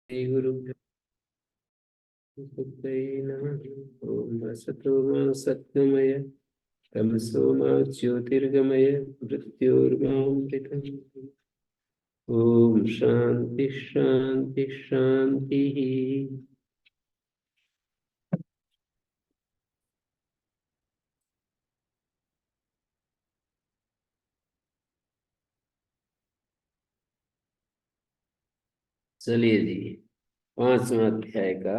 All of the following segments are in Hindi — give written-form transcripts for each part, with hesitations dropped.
श्री गुरुभ्यो नमः। ओम असतो मा सत्वमय तमसो मा ज्योतिर्गमय मृत्योर्मामृतम्। ओम शांति शांति शांति। चलिए जी, 5वां अध्याय का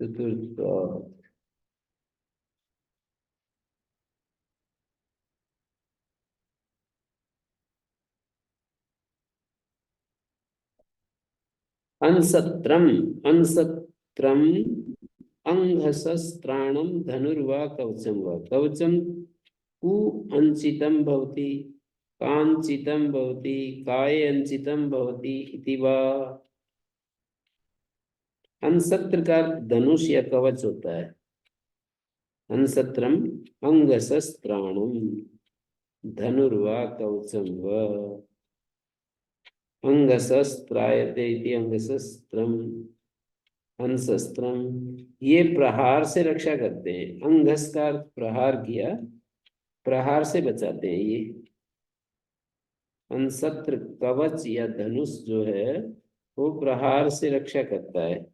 चतुर्थ अंसत्रम अंसत्रम अंघसस्त्राणम धनुर्वा कवचम वा कवचम कु अंचितम भवति कांचितम भवति काय अंचितम भवति इति वा। अंसत्र का धनुष या कवच होता है। अंसत्रम अंगसस्त्राणम धनुर्वा कवचम व अंगसस्त्रायते इति अंगसस्त्रम अंशस्त्रम। ये प्रहार से रक्षा करते हैं। अंगस का अर्थ प्रहार किया, प्रहार से बचाते हैं ये। अंसत्र कवच या धनुष जो है वो प्रहार से रक्षा करता है।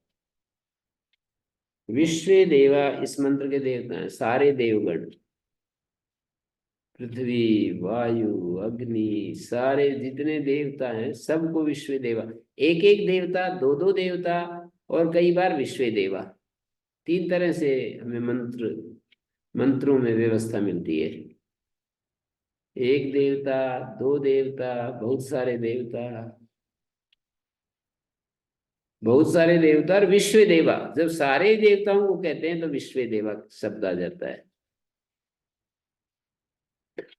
विश्व देवा इस मंत्र के देवता हैं, सारे देवगण, पृथ्वी वायु अग्नि, सारे जितने देवता हैं सबको विश्व देवा। एक एक देवता, दो दो देवता, और कई बार विश्व देवा। तीन तरह से हमें मंत्रों में व्यवस्था मिलती है। एक देवता, दो देवता, बहुत सारे देवता, बहुत सारे देवता और विश्व देवा। जब सारे देवताओं को कहते हैं तो विश्व देवा शब्द आ जाता है।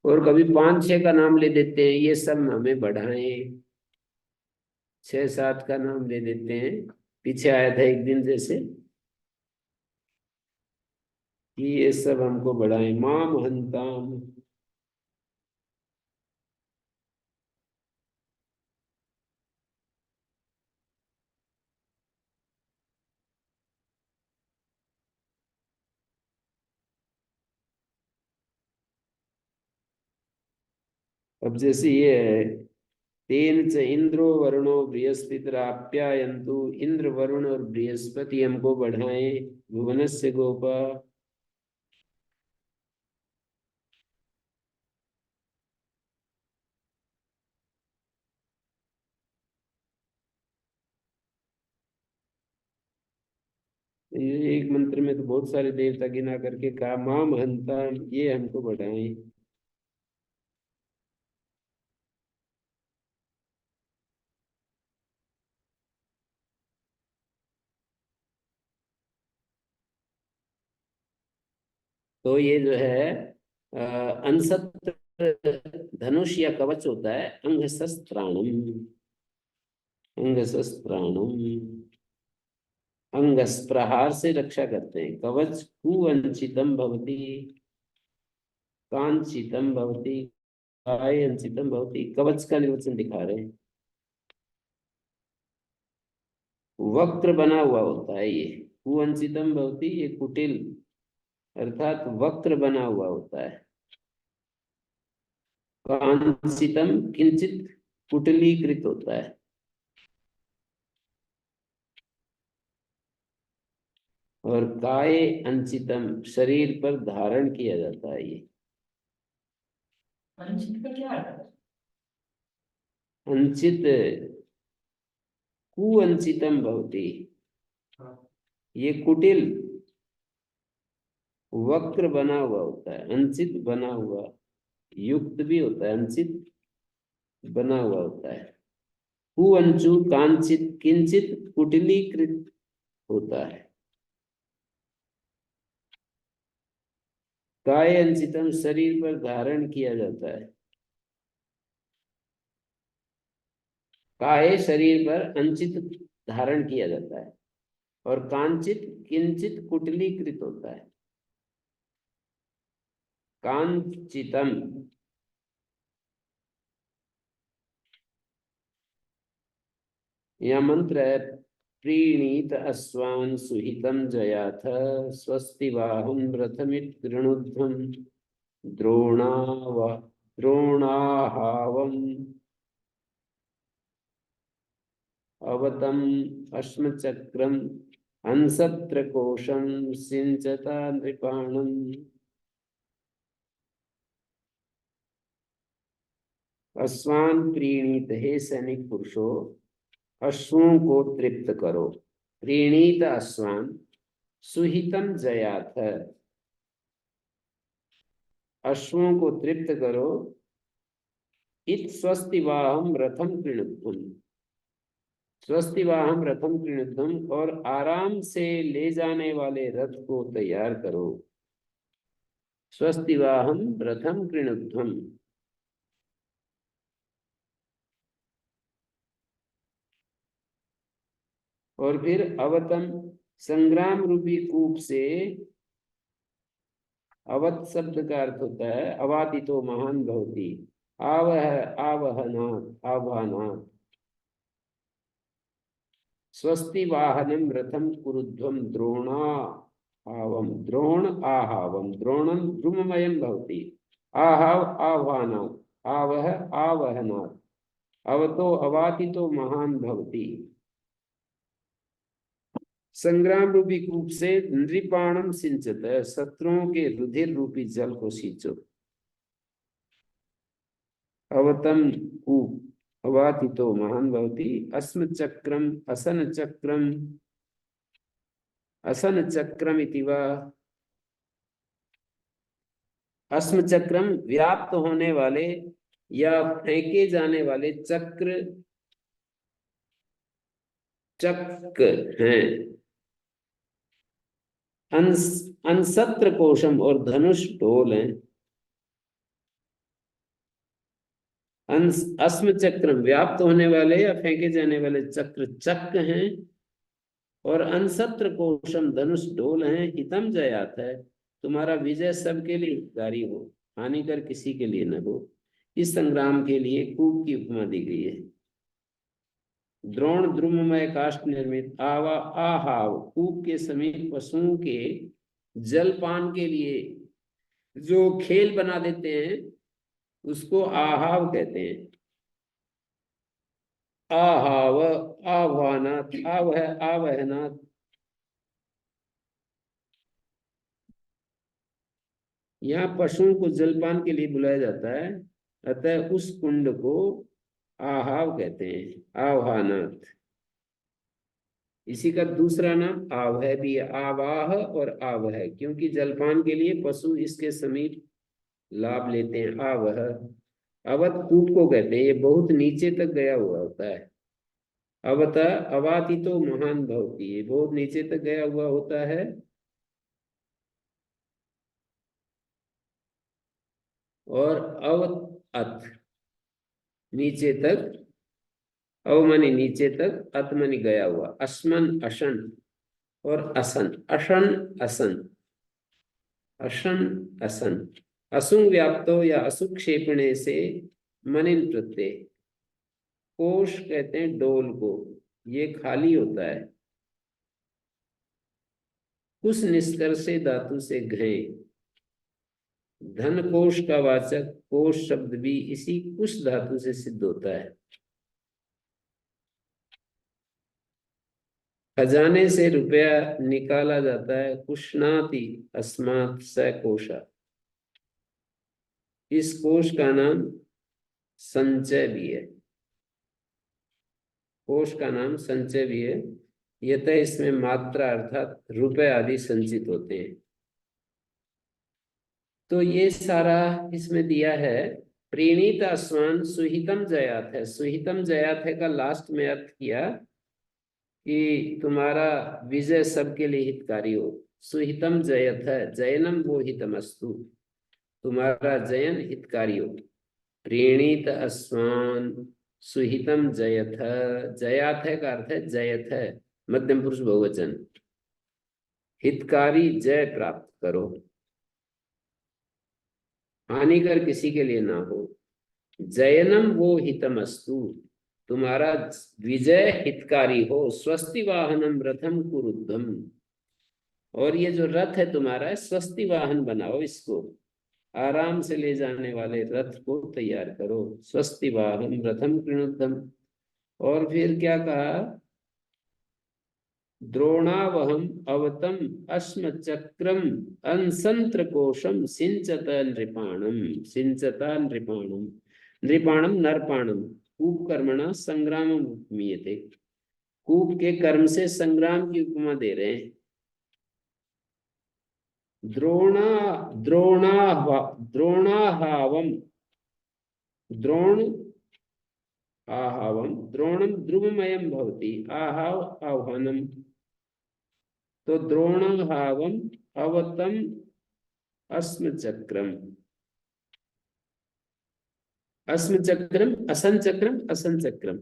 और कभी 5-6 का नाम ले देते हैं, ये सब हमें बढ़ाएं। 6-7 का नाम ले देते हैं। पीछे आया था एक दिन जैसे कि ये सब हमको बढ़ाएं। मां महंताम। अब जैसे ये है, तेन च इंद्रो वरुणो बृहस्पतिराप्यायन्तु। इंद्र वरुण और बृहस्पति हमको बढ़ाएं। भुवनस्य गोपा। ये एक मंत्र में तो बहुत सारे देवता गिना करके कहा मां महंता, ये हमको बढ़ाएं। तो ये जो है अनसत्र धनुष या कवच होता है। अंगशस्त्राणम अंगशस्त्राणम। अंगस प्रहार से रक्षा करते हैं। कवच कुअंचितम भवति कांचितम भवति काय अंचितम भवति। कवच का निर्वचन दिखा रहे हैं। वक्र बना हुआ होता है ये। कुअंचितम भवति, ये कुटिल अर्थात वक्र बना हुआ होता है। कांचितम किंचित कुटिलीकृत होता है। और काय अंचितम शरीर पर धारण किया जाता है। ये अंचित का क्या अर्थ है? अंचित कुअंचितम भवति। हाँ। ये कुटिल वक्र बना हुआ होता है। अंचित बना हुआ, युक्त भी होता है, अंचित बना हुआ होता है। कुअंचु कांचित किंचित कुटिलीकृत होता है। काय अंचितम शरीर पर धारण किया जाता है। काय शरीर पर अंचित धारण किया जाता है, और कांचित किंचित कुटलीकृत होता है। कांचितम, यह मंत्र है। प्रीणीत अश्वान सुहितम जयाथ स्वस्ति वाहुं रथमित गृणुध्वम द्रोणाव द्रोणाहावम अवतम अश्मचक्रम हंसत्रकोशम सिंचता नृपाणम। अश्वान प्रीणीत, हे सैनिक पुरुषों, अश्वों को तृप्त करो। प्रीणीत अश्वान सुहितम जयाथ, अश्वों को तृप्त करो। इत स्वस्तिवाहम रथम कृणुद्धम, स्वस्तिवाहम रथम कृणुद्धम, और आराम से ले जाने वाले रथ को तैयार करो। स्वस्तिवाहम रथम कृणुद्धम। और फिर अवतम, संग्राम रूपी कूप से, अवत शब्द का अर्थ होता है अवातितो महान भवती, आवह आवहनात् आह्वानात्। स्वस्ति वाहनम रथम कुरुध्वम द्रोणा आवम, द्रोण आहावम, द्रोणम द्रुममयम भवति, आहाव आह्वानात्, आवह आवहनात्, अवतो अवातितो महान भवति। संग्राम रूपी कूप से नृपाणम सिंचत, शत्रुओं के रुधिर रूपी जल को सींचो। अवतम कूप, अवातितो महान भवति, अस्म चक्रम असन चक्रम, असन चक्रम इति वा। अस्म चक्रम व्याप्त होने वाले या फेंके जाने वाले चक्र, चक्र हैं। अंसत्र कोशम, और धनुष ढोल हैं। अस्म चक्रम व्याप्त होने वाले या फेंके जाने वाले चक्र चक्र हैं, और अनसत्र कोशम धनुष ढोल हैं। हितम जयात है, तुम्हारा विजय सबके लिए हितकारी हो, हानिकर किसी के लिए न हो। इस संग्राम के लिए कूप की उपमा दी गई है। द्रोण द्रुममय काष्ठ निर्मित आवा आहाव, कूप के समीप पशुओं के जलपान के लिए जो खेल बना देते हैं उसको आहाव कहते हैं। आहाव आह्वानात्, आवह आवहनात्। यहाँ पशुओं को जलपान के लिए बुलाया जाता है, अतः उस कुंड को आहाव कहते हैं, आह्वानात्। इसी का दूसरा नाम आवह भी है, आवाह और आवह, क्योंकि जलपान के लिए पशु इसके समीप लाभ लेते हैं। आवह अवत कूप को कहते हैं, ये बहुत नीचे तक गया हुआ होता है। अवत अवातितो महान भवति, ये बहुत नीचे तक गया हुआ होता है। और अवत नीचे तक, अवमनि नीचे तक, अतमनि गया हुआ। अस्मन अशन, और असन अशन असन, अशन असन। असुंग व्याप्तो या असुक्षेपणे से मनिन प्रत्यय। कोश कहते हैं डोल को, ये खाली होता है। कुछ निष्कर्षे धातु से घय, धन कोश का वाचक कोश शब्द भी इसी कुश धातु से सिद्ध होता है। खजाने से रुपया निकाला जाता है, कुशनाति अस्मात् स कोशा। इस कोश का नाम संचय भी है, कोश का नाम संचय भी है। यतः इसमें मात्रा अर्थात रुपए आदि संचित होते हैं। तो ये सारा इसमें दिया है। प्रीणीत अश्वान सुहितम जयात है, सुहितम जयात है का लास्ट में अर्थ किया कि तुम्हारा विजय सबके लिए हितकारी हो, सुहितम जयथ, जयनम वो हितमस्तु, तुम्हारा जयन हितकारी हो। प्रीणीत अस्मान सुहितम जयथ, जयाथ का अर्थ है जयथ, मध्यम पुरुष बहुवचन। हितकारी जय प्राप्त करो, हानिकर किसी के लिए ना हो। जयनम वो हितमस्तु, तुम्हारा विजय हितकारी हो। स्वस्ति वाहनम रथम कुरुद्धम, और ये जो रथ है तुम्हारा, स्वस्ति वाहन बनाओ इसको, आराम से ले जाने वाले रथ को तैयार करो। स्वस्ति वाहन रथम कृणुद्धम। और फिर क्या कहा, द्रोणावहम अवतम अस्म चक्रम अनसंत्र कोशम सिंचत नृपाणम, सिंचता नृपाणम, नृपाणम नरपाणम, कूप कर्मणा संग्राम उपमीयते। कूप के कर्म से संग्राम की उपमा दे रहे हैं। द्रोणा द्रोणा द्रोणाहावम, द्रोण आहावम, द्रोणम ध्रुवमयम भवति, आहाव आह्वानम। तो द्रोणाहावम अवतम अस्म चक्रम, अस्म चक्रम असन चक्रम, असन चक्रम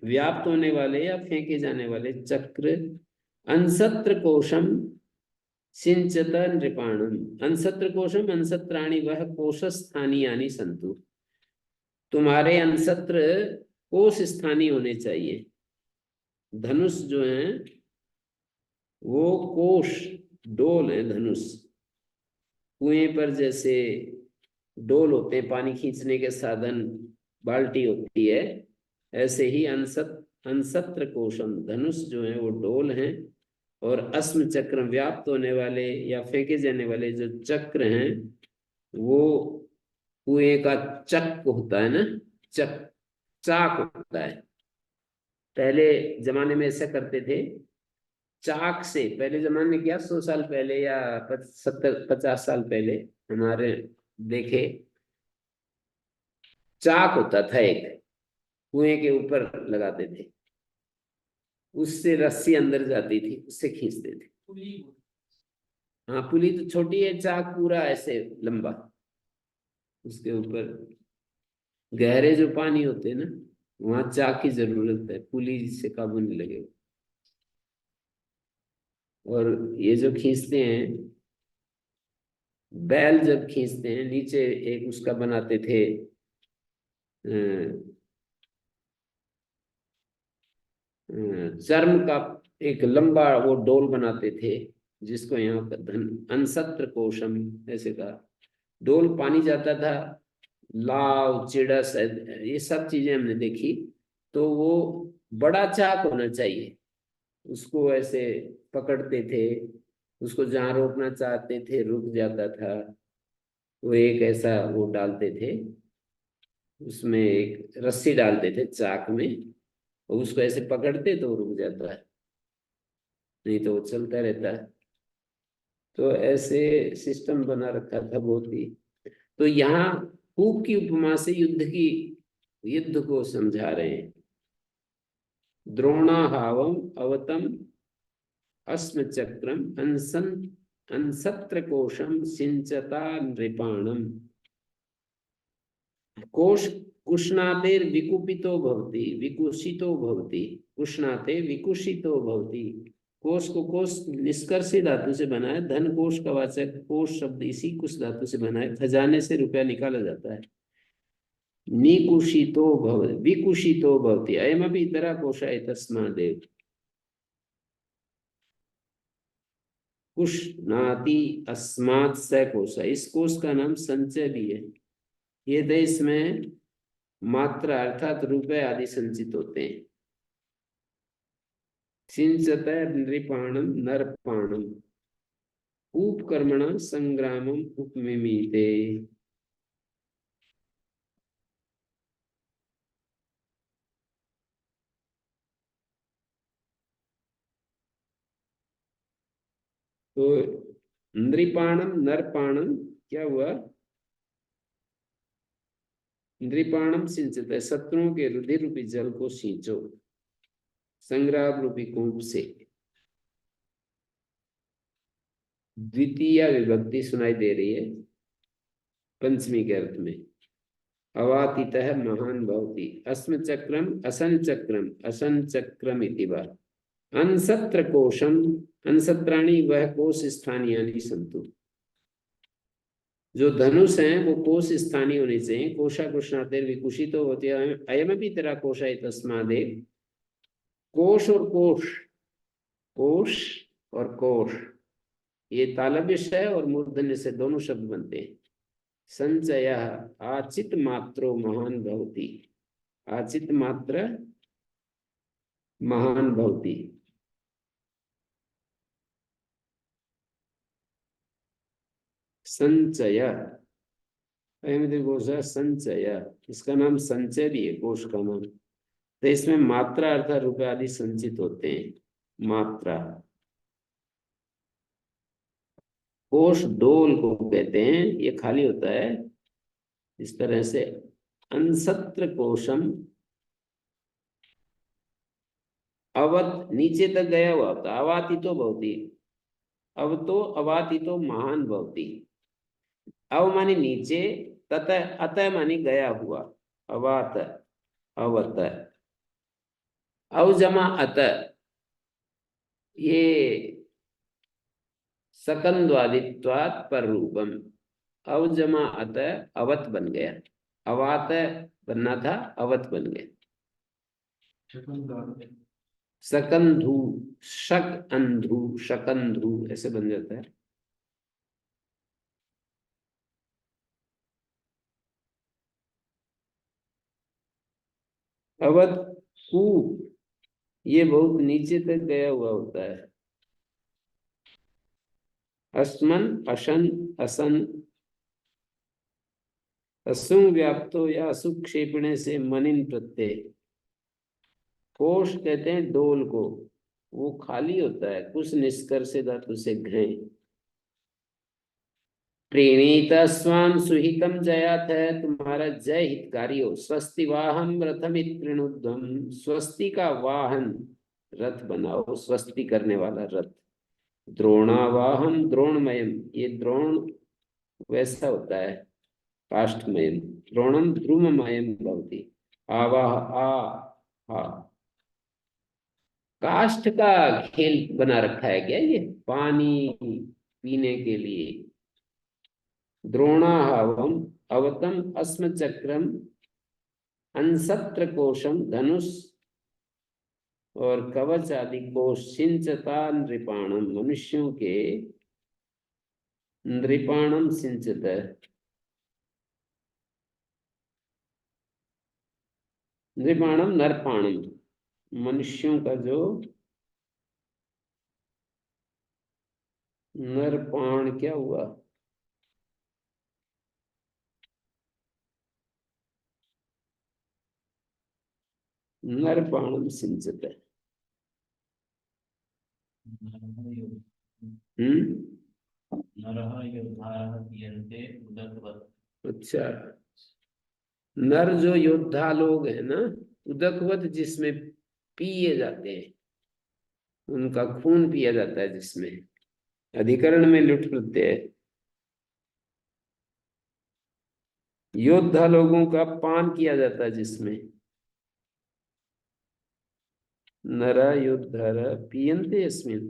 व्याप्त होने वाले या फेंके जाने वाले चक्र। अनसत्र कोशम सिंचत नृपाणम, अनसत्र कोशम अनसत्राणि वह कोश स्थानीयानि संतु, तुम्हारे अनसत्र कोश स्थानीय होने चाहिए। धनुष जो है वो कोश डोल है। धनुष कुएं पर जैसे डोल होते हैं, पानी खींचने के साधन बाल्टी होती है, ऐसे ही अनसत्र कोशम, धनुष जो है वो डोल है। और अस्म चक्र व्याप्त होने वाले या फेंके जाने वाले जो चक्र हैं वो कुएं का चक होता है ना, चक चाक होता है। पहले जमाने में ऐसा करते थे, चाक से। पहले जमाने में क्या, 100 साल पहले या 70-50 साल पहले हमारे देखे, चाक होता था एक, कुएं के ऊपर लगाते थे, उससे रस्सी अंदर जाती थी, उससे खींचते थे। हाँ, पुली तो छोटी है, चाक पूरा ऐसे लंबा, उसके ऊपर गहरे जो पानी होते हैं ना, वहां चाक की जरूरत है, पुली से काबू नहीं लगेगा। और ये जो खींचते हैं, बैल जब खींचते हैं, नीचे एक उसका बनाते थे, चर्म का एक लंबा वो डोल बनाते थे, जिसको यहाँ पर धन अनसत्र कोशम ऐसे का डोल, पानी जाता था। लाव चिड़स ये सब चीजें हमने देखी। तो वो बड़ा चाक होना चाहिए, उसको ऐसे पकड़ते थे, उसको जहां रोकना चाहते थे रुक जाता था। वो एक ऐसा वो डालते थे, उसमें एक रस्सी डालते थे चाक में, और उसको ऐसे पकड़ते तो वो रुक जाता है, नहीं तो वो चलता रहता है। तो ऐसे सिस्टम बना रखा था बहुत ही। तो यहाँ कूप की उपमा से युद्ध को समझा रहे हैं। द्रोणाहावम अवतम अस्म चक्रम अनसत्र कोशम सिंचता नृपाणम। कोश कुष्णातेर विकुपितो भवति, विकुशितो भवति, कुष्णाते विकुशितो भवति। कोश को कोश निष्कर्षी धातु से बना है, धन कोश का वाचक कोश शब्द इसी कुश धातु से बना है, खजाने से रुपया निकाला जाता है। निकुशितो भवति विकुशितो भवति, अयमपि इतरा कोशाय तस्मादेव। कुष्णाति अस्मात् स कोश, इस कोश का नाम संचय भी है। ये देश में मात्रा अर्थात रुपए आदि संचित होते हैं। सिंचत नृपाणम नरपाणम, उपकर्मण संग्रामम उपमिमीते। तो नृपाणम नरपाणम क्या हुआ, नृपाणम सिंचत है, शत्रुओं के रुधिर रूपी जल को सींचो संग्राम रूपी कूप से। द्वितीय विभक्ति सुनाई दे रही है पंचमी के अर्थ में। अवातितः महान भवति, अस्म चक्रम असन चक्रम असन चक्रम इति वा। अनसत्र कोशम, अनसत्राणि वह कोश स्थानीयानि सन्तु। जो धनुष है वो कोश स्थानीय होने चाहिए। कोशा कृष्णातेर विकुशितो होते अयमपि तेरा कोशा तस्मादेव। कोश और कोश, कोश और कोश, ये तालव्य है और मूर्धन्य से दोनों शब्द बनते हैं। संचय आचित मात्रो महान भवति, आचित मात्र महान भवति। संचय, कोश संचय, इसका नाम संचय भी है कोश का नाम। तो इसमें मात्रा अर्थात रुपये आदि संचित होते हैं। मात्रा, कोश डोल को कहते हैं, ये खाली होता है इस तरह से। अनसत्र कोशम, अवत नीचे तक गया हुआ होता, अवातितो भवति, अब तो अवातितो महान भवति। अव माने नीचे, ततः अतः माने गया हुआ, अवात अवत, अव जमा अतः, ये सकंद्वादित्वात् पर रूपम। अव जमा अतः अवत बन गया, अवात बनना था अवत बन गया। सकंधु, शक अंध्रु, शकंध्रु ऐसे बन जाता है। अवत कु, ये बहुत नीचे तक गया हुआ होता है। अस्मन अशन असन, असुंग व्याप्तो या सुक्षेपणे से मनिन प्रत्यय। कोश कहते हैं डोल को, वो खाली होता है, कुछ निष्कर्ष धातु से घृ। प्रीणीत स्वाम सुहितम जयात है, तुम्हारा जय हितकारी हो। स्वस्ति वाहन रथमित प्रणुध्वम, स्वस्ति का वाहन रथ बनाओ, स्वस्ति करने वाला रथ। द्रोणावाहम द्रोणमयम, ये द्रोण वैसा होता है काष्ठमयम। द्रोणम ध्रुममयम भवति। आवाह आ हा, काष्ठ का खेल बना रखा है क्या ये, पानी पीने के लिए। द्रोणाहवम अवतम अस्म चक्रम अनसत्र कोशम, धनुष और कवच आदि को सिंचता नृपाणम, मनुष्यों के नृपाणम सिंचत, नृपाणम नरपाणम, मनुष्यों का जो नरपाण क्या हुआ, नरपाणम सिंचत। अच्छा, नर जो योद्धा लोग हैं ना, उदकवत जिसमें पिए जाते हैं, उनका खून पिया जाता है जिसमें, अधिकरण में लुट प्रत्यय है। योद्धा लोगों का पान किया जाता है जिसमें, नरा योद्धर पीयन्ते अस्मिन्।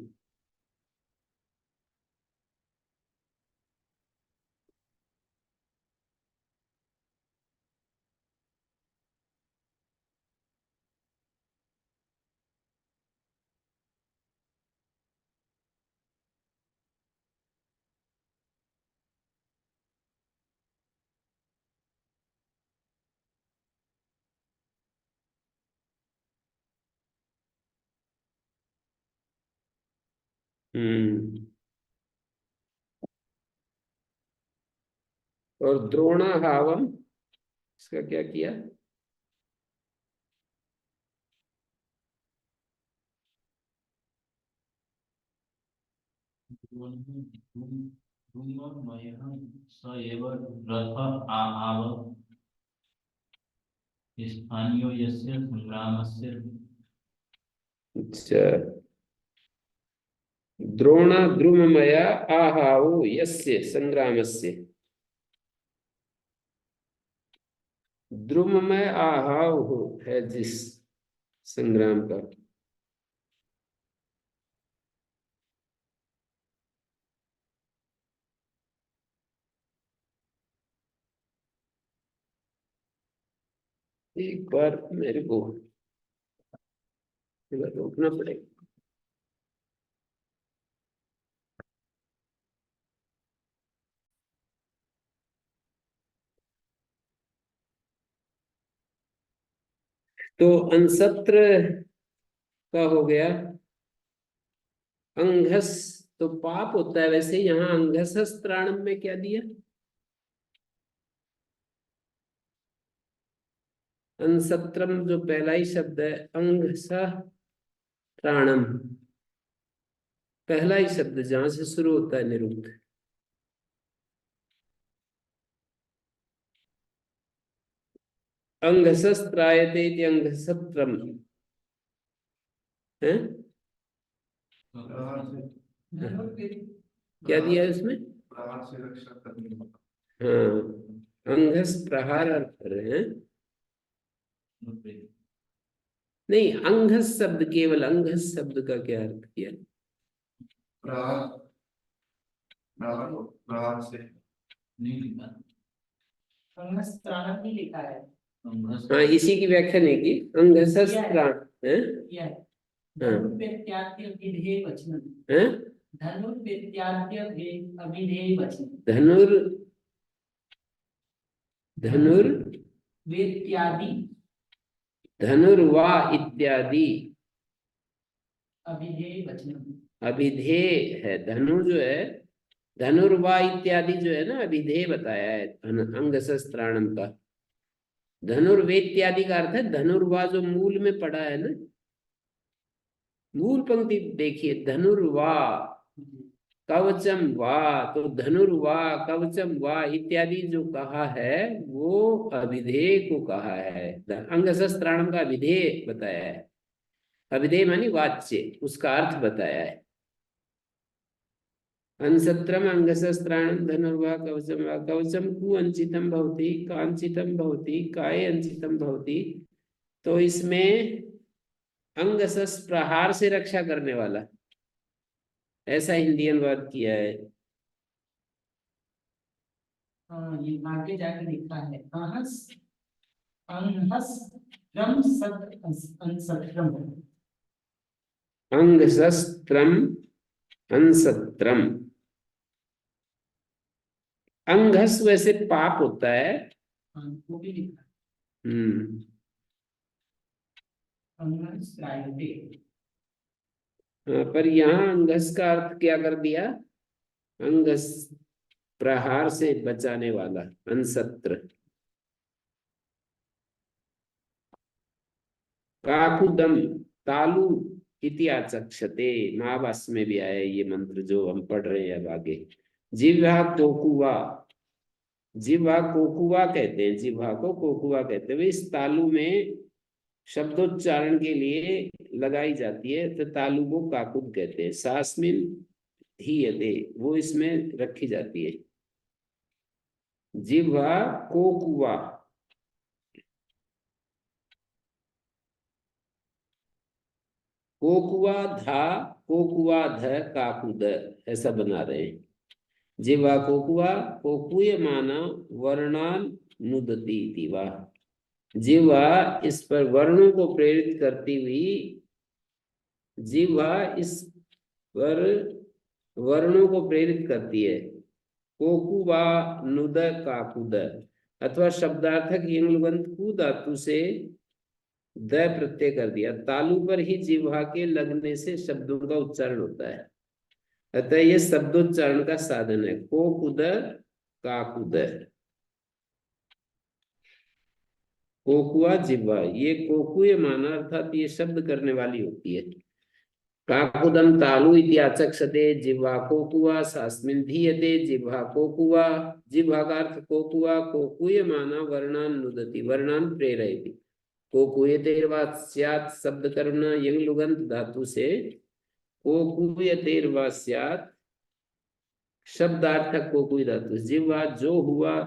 और द्रोणाहावम, इसका क्या किया, अच्छा, द्रोण द्रुममया आहाओ यस्य संग्रामस्य। द्रुममय आहाओ है जिस संग्राम का। एक बार मेरे को रोकना पड़ेगा। तो अनसत्र का हो गया। अंघस तो पाप होता है, वैसे यहाँ अंघस त्राणम में क्या दिया? अनसत्रम जो पहला ही शब्द है, अंघस त्राणम, पहला ही शब्द जहां से शुरू होता है निरुक्त। अंघसस्त्रायते इति अंघसत्रम है। क्या दिया है उसमें? हाँ, अंघस प्रहार अर्थ कर रहे हैं। नहीं, अंघस शब्द, केवल अंघस शब्द का क्या अर्थ किया? प्रहार, प्रहार से नहीं लिखा, अंघस त्राण नहीं लिखा है। हाँ, इसी की व्याख्या नहीं की। अंघस त्राण है। धनुर धनुर वेत्यादि, धनुर्वा इत्यादि अभिधेय वचनम, अभिधेय है। धनु जो है, धनुर्वा इत्यादि जो है ना, अभिधेय बताया है अंगसस्त्राणम का। धनुर्वेत्यादि का अर्थ है धनुर्वा, जो मूल में पड़ा है ना, मूल पंक्ति देखिए, धनुर्वा कवचम वा, तो धनुर्वा कवचम वा इत्यादि जो कहा है वो अभिधेय को कहा है। अंगसस्त्राणम का अभिधेय बताया है। अभिधेय मानी वाच्य, उसका अर्थ बताया है। अनसत्रम अंगसस्त्राणम धनुर्वा कवचम वा, कवचम कु अंचितम भवति, कांचितम भवति, काय अंचितम भवति। तो इसमें अंगसस प्रहार से रक्षा करने वाला, ऐसा हिंदी अनुवाद किया है। ये आगे जाके लिखा है अहस अंहस त्रम सत अंसत्रम, अंगसस्त्रम अंसत्रम। अंघस वैसे पाप होता है। वो भी लिखा अंघस त्रायते। पर यहाँ अंघस का अर्थ क्या कर दिया? अंघस प्रहार से बचाने वाला, अंसत्र। काकुदम तालु इति आचक्षते, महाभाष्य में भी आया ये मंत्र जो हम पढ़ रहे हैं अब आगे। जिह्वा कोकुवा, जिह्वा कोकुवा कहते हैं, जिह्वा को कोकुवा कहते हैं। इस तालु में शब्दोच्चारण के लिए लगाई जाती है, तो तालु को काकुद कहते हैं। सास्मिन धीयते, वो इसमें रखी जाती है। जिह्वा कोकुवा, कोकुआ धा, कोकुआ ध काकुद, ऐसा बना रहे हैं। जिह्वा कोकुआ, कोकुय माना वर्णान नुदती दिवा। जिह्वा इस पर वर्णों को प्रेरित करती हुई, जिह्वा इस पर वर्णों को प्रेरित करती है। कोकुवा नुद काकुद, अथवा शब्दार्थक यंगलुगंत कु धातु से द प्रत्यय कर दिया। तालु पर ही जिह्वा के लगने से शब्दों का उच्चारण होता है, अतः ये शब्दोच्चारण का साधन है। कोकुद काकुद, कोकुआ जिह्वा, ये कोकुय माना अर्थात ये शब्द करने वाली होती है। काकुदम तालु इति आचक्षते, जिह्वा कोकुआ सास्मिन धीयते, जिह्वा कोकुआ, जिह्वा का अर्थ कोकुआ, कोकुय माना वर्णान नुदति, वर्णान प्रेरयति। कोकुयतेर्वास्यात् शब्द कर्मणा यंग लुगंत धातु से कोकुयतेर्वा स्यात् शब्दार्थक कोकुई धातु। जिह्वा जो हुआ,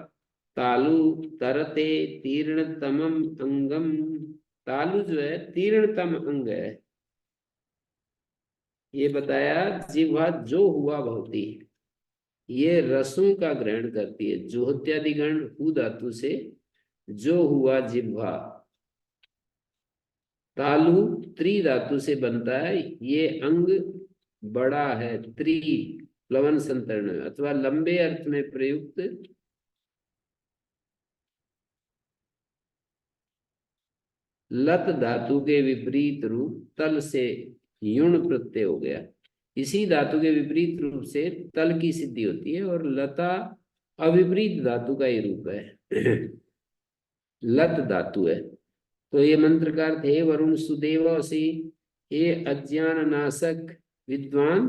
तालु तरते तीर्णतमम अंगम। तालु जो है तीर्णतम अंग है, ये बताया। जिह्वा जो हुआ भवती, ये रसों का ग्रहण करती है। जुहोत्यादि गण हु धातु से जो हुआ जिह्वा। तालु त्रि धातु से बनता है, ये अंग बड़ा है। त्रि प्लवन संतरण अथवा लंबे अर्थ में प्रयुक्त लत धातु के विपरीत रूप तल से युण प्रत्यय हो गया। इसी धातु के विपरीत रूप से तल की सिद्धि होती है, और लता अविपरीत धातु का ही रूप है। लत धातु है। तो ये मंत्र का अर्थ है, वरुण सुदेवसी, हे अज्ञान नाशक विद्वान,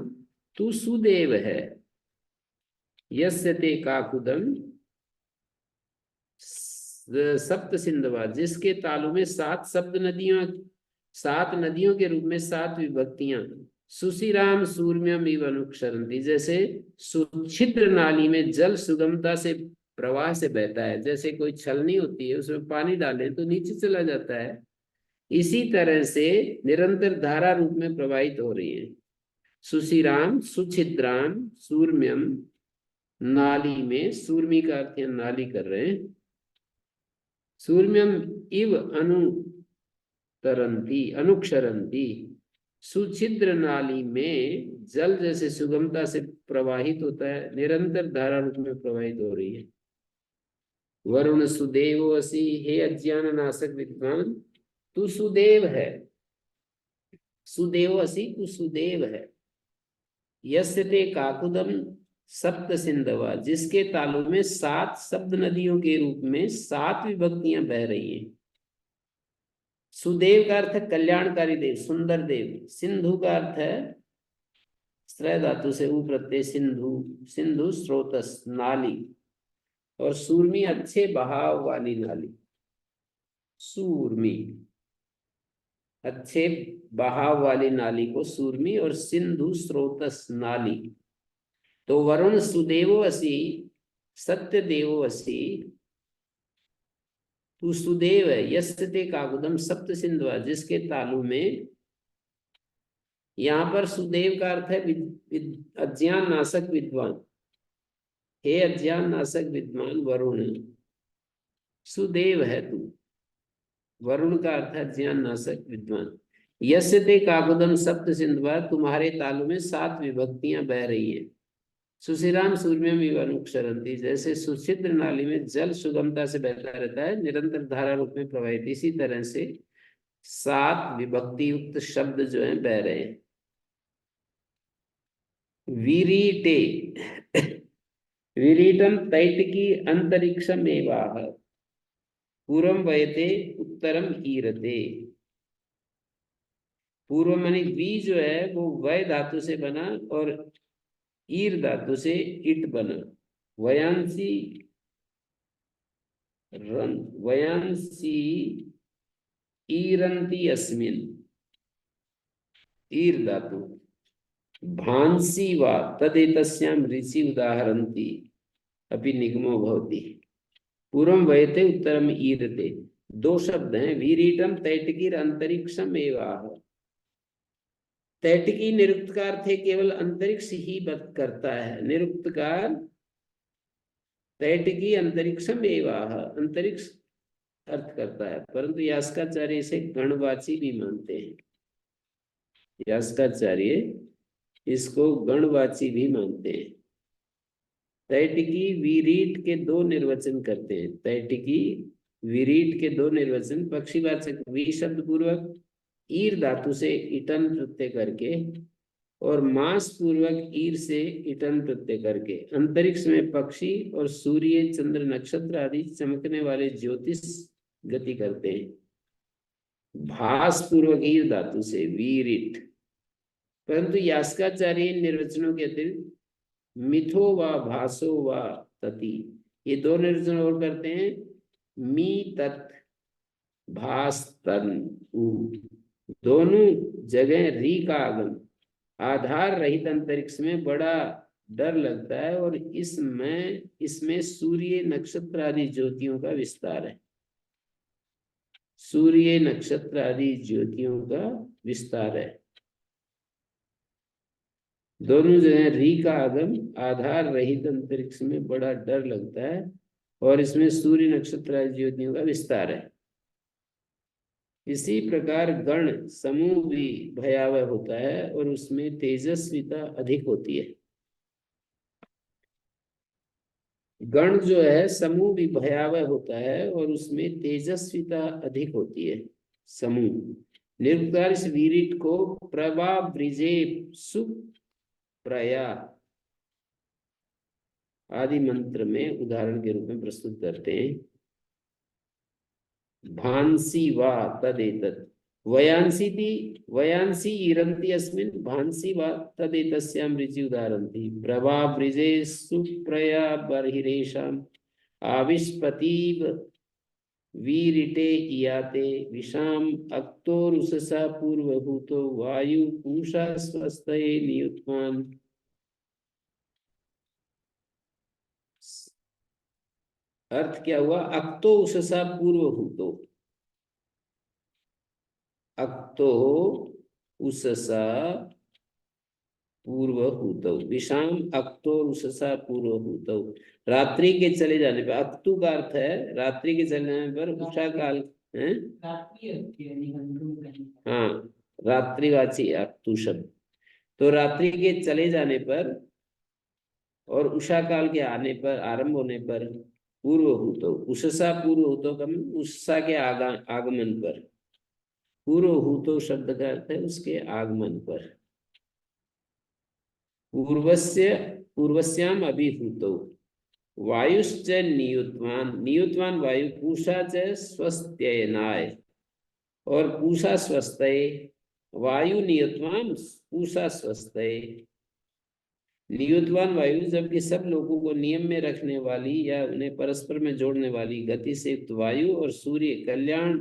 तू सुदेव है। यस्य ते काकुदम सप्त सिंधवा, जिसके तालु में 7 शब्द नदियां, 7 नदियों के रूप में 7 विभक्तियां। सुशिराम सूर्यम इव अनुक्षरंती, जैसे सुछिद्र नाली में जल सुगमता से प्रवाह से बहता है। जैसे कोई छलनी होती है, उसमें पानी डालें तो नीचे चला जाता है, इसी तरह से निरंतर धारा रूप में प्रवाहित हो रही है। सुशिराम सुछिद्राम सूर्यम, नाली में, सूर्मी का अर्थ नाली कर रहे हैं। सूर्यम इव अनुतरंती अनुक्षरंती, सुछिद्र नाली में जल जैसे सुगमता से प्रवाहित होता है, निरंतर धारा रूप में प्रवाहित हो रही है। वरुण सुदेव असी, हे अज्ञान नाशक विद्वान, तू सुदेव है। सुदेव असी, तू सुदेव है। यस्य ते काकुदम सप्त सिंधवा, जिसके तालु में 7 शब्द नदियों के रूप में 7 विभक्तियां बह रही हैं। सुदेव का अर्थ है कल्याणकारी देव, सुंदर देव। सिंधु का अर्थ है श्रय धातु से ऊ प्रत्यय सिंधु, सिंधु स्रोतस नाली, और सूर्मी अच्छे बहाव वाली नाली। सूर्मी अच्छे बहाव वाली नाली को सूर्मी, और सिंधु स्रोतस नाली। तो वरुण सुदेवो असी, सत्य देवो असी, तू सुदेव है। यस्य ते काकुदम सप्त सिंधवा, जिसके तालु में, यहां पर सुदेव का अर्थ है अज्ञान नाशक विद्वान। हे अज्ञान नाशक विद्वान वरुण, सुदेव है तू। वरुण का अर्थ है अज्ञान नाशक विद्वान। यस्य ते काकुदम सप्त सिंधवा, तुम्हारे तालु में 7 विभक्तियां बह रही हैं। सुशिराम सूर्यम इव अनुक्षरंती, जैसे सुछिद्र नाली में जल सुगमता से बहता रहता है, निरंतर धारा रूप में प्रवाहित, इसी तरह से 7 विभक्ति युक्त शब्द जो हैं बह रहे हैं। वीरीटे, वीरीटम तैटकी अंतरिक्षम एवाह, पूर्वम वयते उत्तरम ईरते। पूर्व मानी वी जो है वो वय धातु से बना, और ईर धातु से इट बना। वयांसी रन, वयांसी ईरंती अस्मिन, ईर धातु। भांसी वा तदेतस्याम ऋषि उदाहरन्ति अपि निगमो भवति। पूर्वम वयते उत्तरम ईरते, 2 शब्द हैं। वीरीटम तैटकीर अंतरिक्षम एवाह। तैटकी निरुक्त का अर्थ है केवल अंतरिक्ष ही बात करता है। निरुक्तकार तैटकी अंतरिक्षम एवाह, अंतरिक्ष अर्थ करता है, परंतु यास्काचार्य इसे गणवाची भी मानते हैं। यास्काचार्य इसको गणवाची भी मानते हैं। तैटकी विरीट के 2 निर्वचन करते हैं। तैटकी विरीट के 2 निर्वचन, पक्षीवाचक वी शब्द पूर्वक, ईर धातु से इटन प्रत्यय करके, और मास पूर्वक ईर से इटन प्रत्यय करके। अंतरिक्ष में पक्षी और सूर्य चंद्र नक्षत्र आदि चमकने वाले ज्योतिष गति करते हैं। भास पूर्वक ईर धातु से वीरिट। परंतु यास्काचार्य निर्वचनों के अतिरिक्त मिथो व भासो व तति, ये 2 निर्वचन और करते हैं। मी तत् भास तन, दोनों जगह री का आगम, आधार रहित अंतरिक्ष में बड़ा डर लगता है और इसमें सूर्य नक्षत्र आदि ज्योतियों का विस्तार है। सूर्य नक्षत्र आदि ज्योतियों का विस्तार है। दोनों जगह री का आगम, आधार रहित अंतरिक्ष में बड़ा डर लगता है और इसमें सूर्य नक्षत्र आदि ज्योतियों का विस्तार है। इसी प्रकार गण समूह भी भयावह होता है और उसमें तेजस्विता अधिक होती है। गण जो है समूह भी भयावह होता है और उसमें तेजस्विता अधिक होती है। समूह निरुक्तार इस वीरिट को प्रभा ब्रिजे सुप्रया आदि मंत्र में उदाहरण के रूप में प्रस्तुत करते हैं। भांसी वा तदेतत् वयांसी ईरन्ति अस्मिन् भांसी वा तदेतस्यां ऋचि उदाहरन्ति प्रभा ब्रिजे सुप्रया बर्हिरेषाम् आविष्पतीव वीरिटे इयाते विषाम अक्तोरुषसा पूर्वभूतो वायु पूषा स्वस्तये नियुत्मान्। अर्थ क्या हुआ? अक्तो उषसा पूर्वभूतो, अक्तो उषसा पूर्वभूतो विषाम अक्तो उषसा पूर्वभूतो। रात्रि के चले जाने पर, अक्तु का अर्थ है रात्रि के चले जाने पर उषा काल है। हाँ, रात्रिवाची अक्तु शब्द। तो रात्रि के चले जाने पर और उषा काल के आने पर, आरंभ होने पर, पूर्वभूतो उषसा पूर्वभूतो कम उषा के आगमन पर, पूर्वभूतो शब्द का अर्थ है उसके आगमन पर। पूर्वस्याम अभिभूतो वायुश्च नियुत्वान वायु पूषा च स्वस्त्ययनाय और पूषा स्वस्तये वायु नियुत्वान पूषा स्वस्तये। नियुत्वान वायु जबकि सब लोगों को नियम में रखने वाली या उन्हें परस्पर में जोड़ने वाली गति से युक्त वायु और सूर्य कल्याण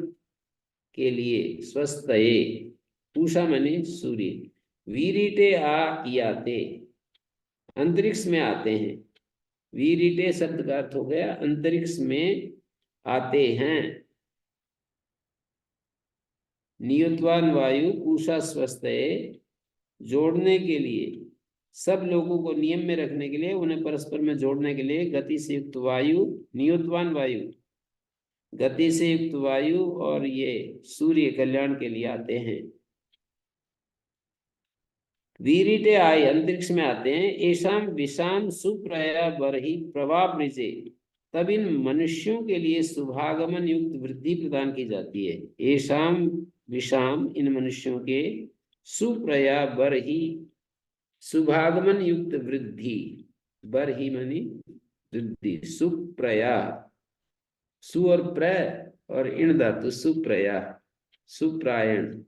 के लिए स्वस्तये, पूषा माने सूर्य, वीरिटे आते अंतरिक्ष में आते हैं। वीरिटे शब्द का अर्थ हो गया अंतरिक्ष में आते हैं। नियुत्वान वायु पूषा स्वस्तये जोड़ने के लिए, सब लोगों को नियम में रखने के लिए, उन्हें परस्पर में जोड़ने के लिए गति से युक्त वायु, नियुत्वान वायु गति से युक्त वायु और ये सूर्य कल्याण के लिए आते हैं। वीरिटे आए अंतरिक्ष में आते हैं। ऐशाम विषाम सुप्रया बरही प्रभाव ब्रिजे, तब इन मनुष्यों के लिए शुभागमन युक्त वृद्धि प्रदान की जाती है। ऐशाम विषाम इन मनुष्यों के सुप्रया बरही शुभागमन युक्त वृद्धि, बरही मानी वृद्धि, सुप्रया सु और प्र और इन धातु सुप्रया, सुप्रायण,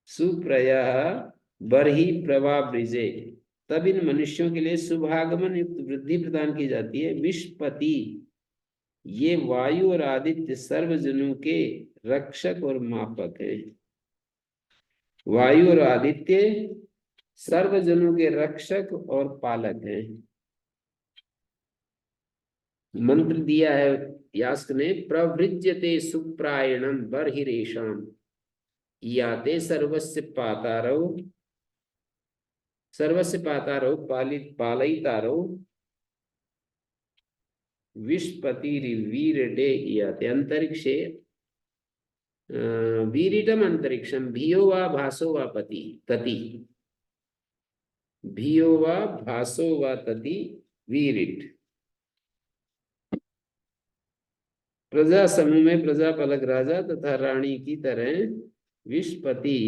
सुप्रया बरही प्रभा ब्रिजे, तब इन मनुष्यों के लिए शुभागमन युक्त वृद्धि प्रदान की जाती है। विष्पति ये वायु और आदित्य सर्वजनों के रक्षक और मापक हैं। वायु और आदित्य सर्वजनों के रक्षक और पालक हैं। मंत्र दिया है यास्क ने, प्रवृज्यते सुप्रायणम बर्हिरेषाम याते सर्वस्य पातारो पालयितारो विष्पतिर्वीरडे याते। अंतरिक्षे वीरिटम अंतरिक्षम भियो वा भासो वा पति तति, भियो वा भासो वा तति वीरिट। प्रजा समूह में प्रजापालक राजा तथा रानी की तरह विष्पति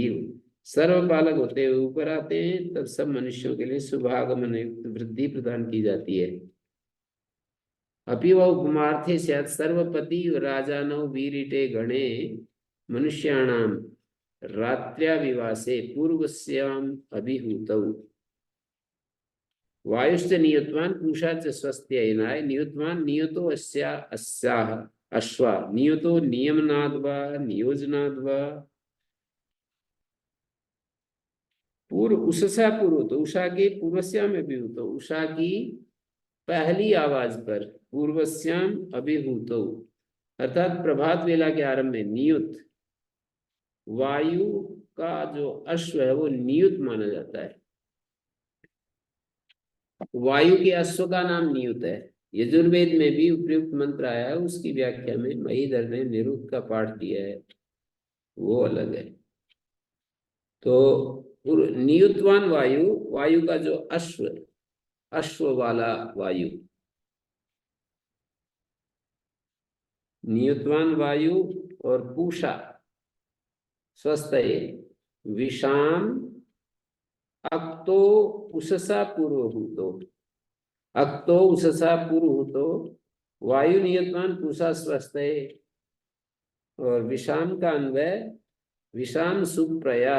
सर्वपालक होते हुए ऊपर आते हैं, तब सब मनुष्यों के लिए शुभागमन युक्त वृद्धि प्रदान की जाती है। अपि व उपमार्थे स्यात् सर्वपति राजानौ वीरिटे गणे मनुष्याणाम रात्र्याविवासे पूर्वस्याम अभिहूतौ वायुश्च नियुत्वान पूषा च स्वस्त्ययनाय नियुत्वान नियुतो अस्याः अश्वा नियुतो नियमनाद्वा नियोजनाद्वा पूर्व उषसा पूर्व, तो उषा के पूर्वस्याम अभिभूत, उषा की पहली आवाज पर पूर्वस्याम अभिभूत, अर्थात प्रभात वेला के आरंभ में नियुत वायु का जो अश्व है वो नियुत माना जाता है। वायु के अश्व का नाम नियुत है। यजुर्वेद में भी उपयुक्त मंत्र आया है, उसकी व्याख्या में महीधर ने निरुक्त का पाठ किया है, वो अलग है। तो नियुतवान वायु, वायु का जो अश्व, अश्व वाला वायु, नियुतवान वायु, और पूषा स्वस्थ विषाम अक्तो उषसा पूर्वभूतो, अक्तो उषसा पूर्वभूतो वायु नियतमान पूषा स्वस्थ, और विषाम का अन्वय विषाम सुप्रया,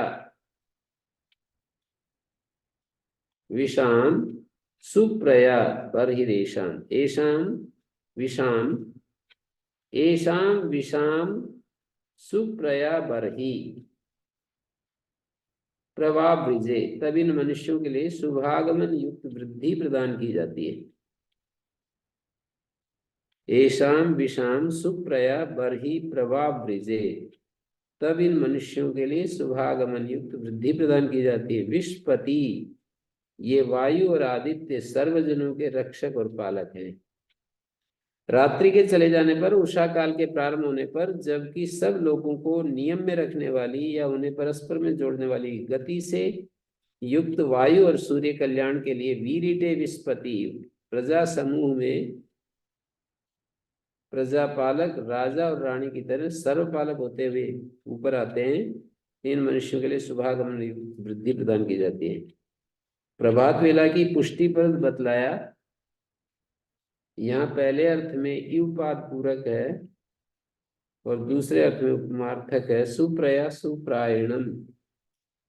विषाम सुप्रया बर्हिरेषाम, एषाम विषाम, एषाम विषाम सुप्रया बर्हि प्रवावृजे, तब इन मनुष्यों के लिए शुभागमन युक्त वृद्धि प्रदान की जाती है। एषाम विषाम सुप्रया बर्हि प्रवावृजे, तब इन मनुष्यों के लिए शुभागमन युक्त वृद्धि प्रदान की जाती है। विश्वपति, ये वायु और आदित्य सर्वजनों के रक्षक और पालक हैं। रात्रि के चले जाने पर, उषा काल के प्रारंभ होने पर, जबकि सब लोगों को नियम में रखने वाली या उन्हें परस्पर में जोड़ने वाली गति से युक्त वायु और सूर्य कल्याण के लिए वीरिटे विस्पति, प्रजा समूह में प्रजापालक राजा और रानी की तरह सर्वपालक होते हुए ऊपर आते हैं। इन मनुष्यों के लिए शुभागमन युक्त वृद्धि प्रदान की जाती है। प्रभात वेला की पुष्टि पर बतलाया, यहाँ पहले अर्थ में युपाद पूरक है और दूसरे अर्थ में उपमार्थक है। सुप्रया सुप्रायणम,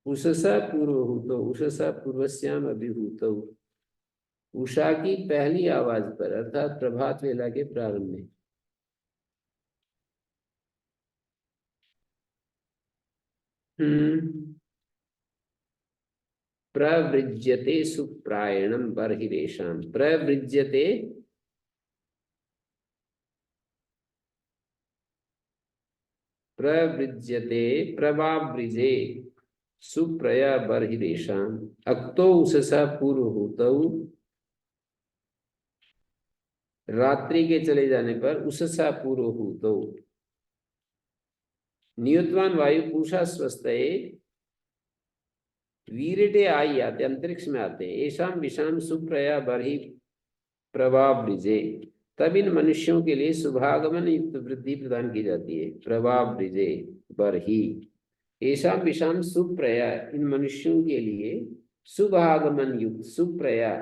उषसा पूर्वभूतो, उषसा पूर्वस्याम अभिभूतो, उषा की पहली आवाज पर अर्थात प्रभात वेला के प्रारंभ में। प्रवृज्यते सुप्रायणम बर्हिरेषाम, प्रवृज्यते प्रवृज्यते प्रवावृजे सुप्रया बर्हिरेषाम, अक्तो उषसा पूर्वभूतौ, रात्रि के चले जाने पर उषसा पूर्वभूतौ, नियुतवान वायु पूषा स्वस्थ वीरिटे आई आते, अंतरिक्ष में आते हैं। ऐशाम विषाम सुप्रया बर्हि प्रवावृजे, तब इन मनुष्यों के लिए शुभागमन युक्त वृद्धि प्रदान की जाती है। प्रवावृजे बर्हि, ऐशाम विषाम सुप्रया, इन मनुष्यों के लिए शुभागमन युक्त सुप्रया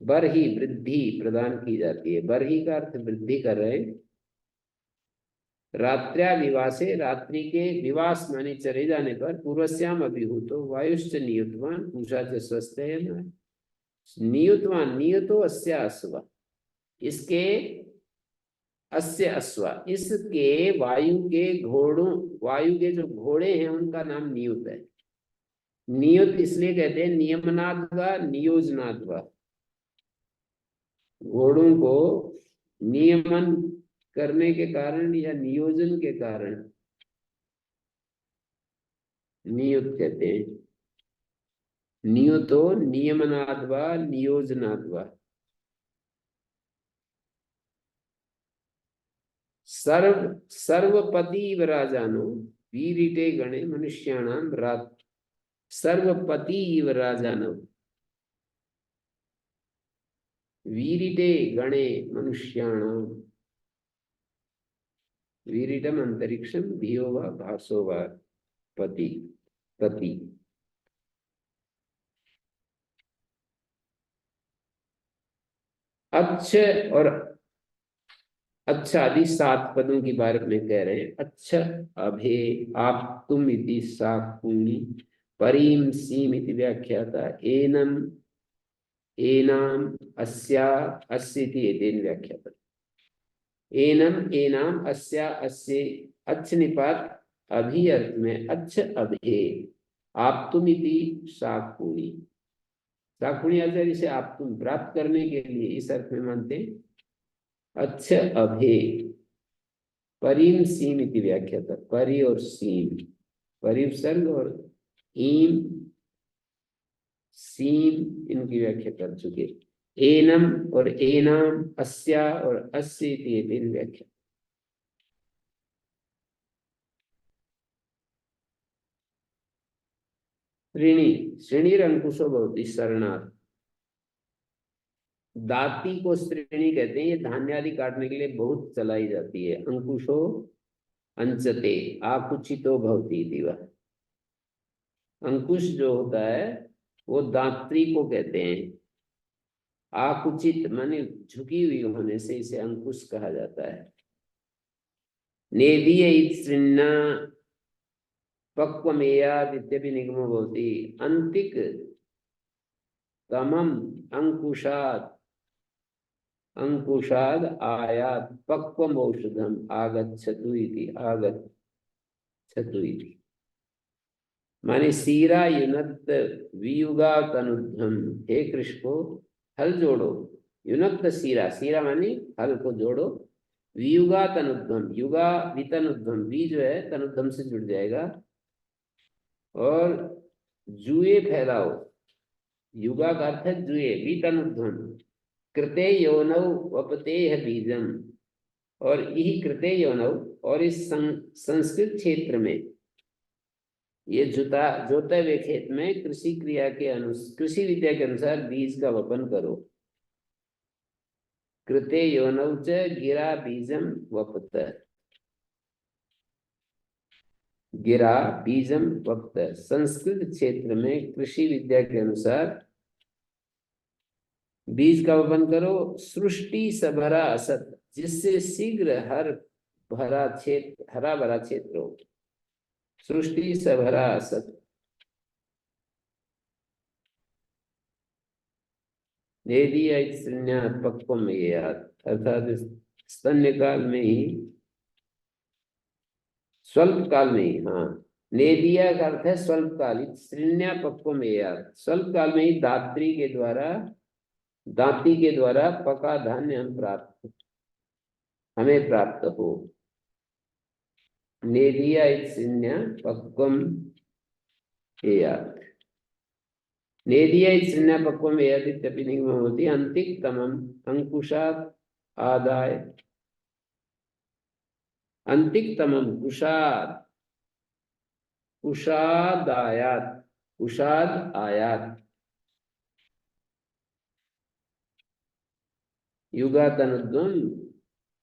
बर्हि वृद्धि प्रदान की जाती है। बर्हि का अर्थ वृद्धि कर रहे हैं। रात्र्या विवासे, रात्रि के विवास माने चले जाने पर, पूर्वस्याम अभिभूतो वायुश्च नियुतवान पूषा च स्वस्थ है। नियुतवान, नियुतो अस्य अश्व, इसके अस्य अश्व, इसके वायु के घोड़ों, वायु के जो घोड़े हैं उनका नाम नियुत है। नियुत इसलिए कहते हैं नियमनाद व नियोजनाद व, घोड़ों को नियमन करने के कारण या नियोजन के कारण नियुत कहते हैं। नियुतो नियमनाद्वा नियोजनाद्वा। सर्वपति राजानो वीरिटे गणे मनुष्याणाम रात, सर्वपति राजानो वीरिटे गणे मनुष्याणाम, वीरिटम अंतरिक्षम धियो वा भासो वा पति, पति। अच्छे और अच्छा आदि 7 पदों के बारे में कह रहे हैं। अच्छा अभे आप तुम इति साकुनि परीम सीम इति व्याख्याता, एनम एनाम अस्या अस्यति एतेन व्याख्याता। एनम एनाम अस्या अस्ये, अच्छ निपात अभी अर्थ में अच्छ अभे, आप्तुमिति शाकुनी। शाकुनी आचार्य से आप्तुम प्राप्त करने के लिए इस अर्थ में मानते हैं। अच्छा अभे परीम सीम इति व्याख्या था। परी और सीम, परिसर्ग और ईम सीम इनकी व्याख्या कर चुके। एनम और एनाम, अस्या और अस्य इति तीन व्याख्या। श्रेणी श्रेणीरंकुशो भवति शरणार्थ। दाती को श्रेणी कहते हैं। ये धान्य आदि काटने के लिए बहुत चलाई जाती है। अंकुशो अंचते आकुचितो भवति दिवा। अंकुश जो होता है वो दात्री को कहते हैं। आकुचित माने झुकी हुई होने से इसे अंकुश कहा जाता है। नेदीय श्रृण्णा पक्वमेयात् इत्यपि निगमो भवति। अंतिक तमम अंकुशात् अंकुशाद आयात पक्वम औषधम आगच्छतु इति। आगच्छतु इति माने सीरा युनक्त वियुगा तनुद्धम। हे कृष्ण को हल जोड़ो। युनक्त सीरा, सीरा माने हल को जोड़ो। वियुगा तनुद्धम, युगा वितनुद्धम, वी जो है तनुद्धम से जुड़ जाएगा। और जुए फैलाओ। युगा का अर्थ है जुए, वितनुद्धम। कृते योनौ वपतेह बीजम। और यही कृते योनौ, और इस संस्कृत क्षेत्र में ये जोते हुए खेत में कृषि क्रिया के अनुसार, कृषि विद्या के अनुसार बीज का वपन करो। कृते योनौ च गिरा बीजम वपत। गिरा बीजम वपत, संस्कृत क्षेत्र में कृषि विद्या के अनुसार बीज का वपन करो। सृष्टि सबहरा असत, जिससे शीघ्र हरा भरा क्षेत्र हो। सृष्टि सबहरा असत। पक्वम अर्थात स्तन्य काल में ही, स्वल्प काल में ही। हाँ, नेदिया का अर्थ है स्वल्प कालिक। श्रृण्या पक्वम स्वल्प काल में ही दात्री के द्वारा, दाती के द्वारा पका धान्य हमें प्राप्त हो। नेदिया श्रृण्या पक्वम एयात्। नेदिया श्रृण्या पक्वम एयात् इत्यपि निगमो भवति। अंतिक तमम अंकुशात् आदाय। अंतिक तमम कुशाद, कुशाद आयात, कुशाद आयात। युगातनुद्वम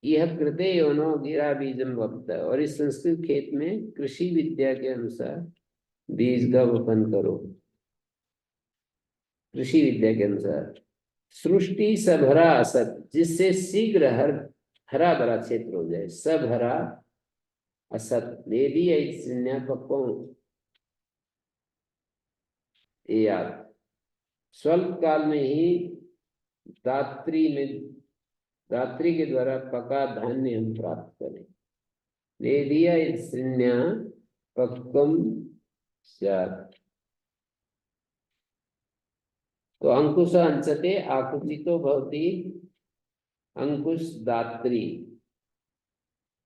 यह कृते योनो गिरा बीजम वक्त। और इस संस्कृत खेत में कृषि विद्या के अनुसार बीज का वपन करो। कृषि विद्या के अनुसार सृष्टि सबहरा असत, जिससे शीघ्र हरा भरा क्षेत्र हो जाए। सबहरा असत। देवी पक्वम एयात्। स्वल्प काल में ही दात्री के द्वारा पका धान्य हम प्राप्त करें। नेदिया श्रृण्या पक्वम स्यात्। तो अंकुश अंचते आकुचितो भवति। अंकुश दात्री,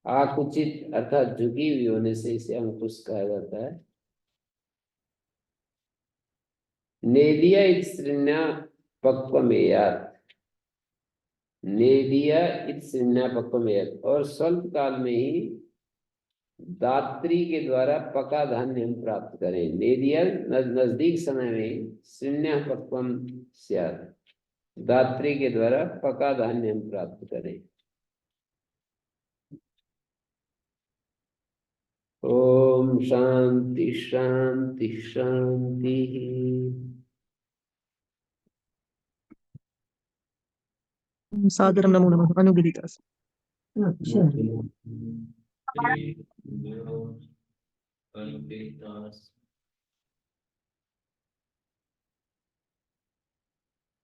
आकुचित अर्थात झुकी हुई होने से इसे अंकुश कहा जाता है। नेदिया श्रृण्या पक्वमेयात्। नेदिया श्रृण्या पक्वमेयात्। और स्वल्प काल में ही दात्री के द्वारा पका धान्य हम प्राप्त करें। नेदिया नजदीक समय में, श्रृण्या पक्वम स्यात्, दात्री के द्वारा पका धान्य हम प्राप्त करें। ओम शांति शांति शांति। सादरं नमो नमः अनुगिरितास्। Thank you.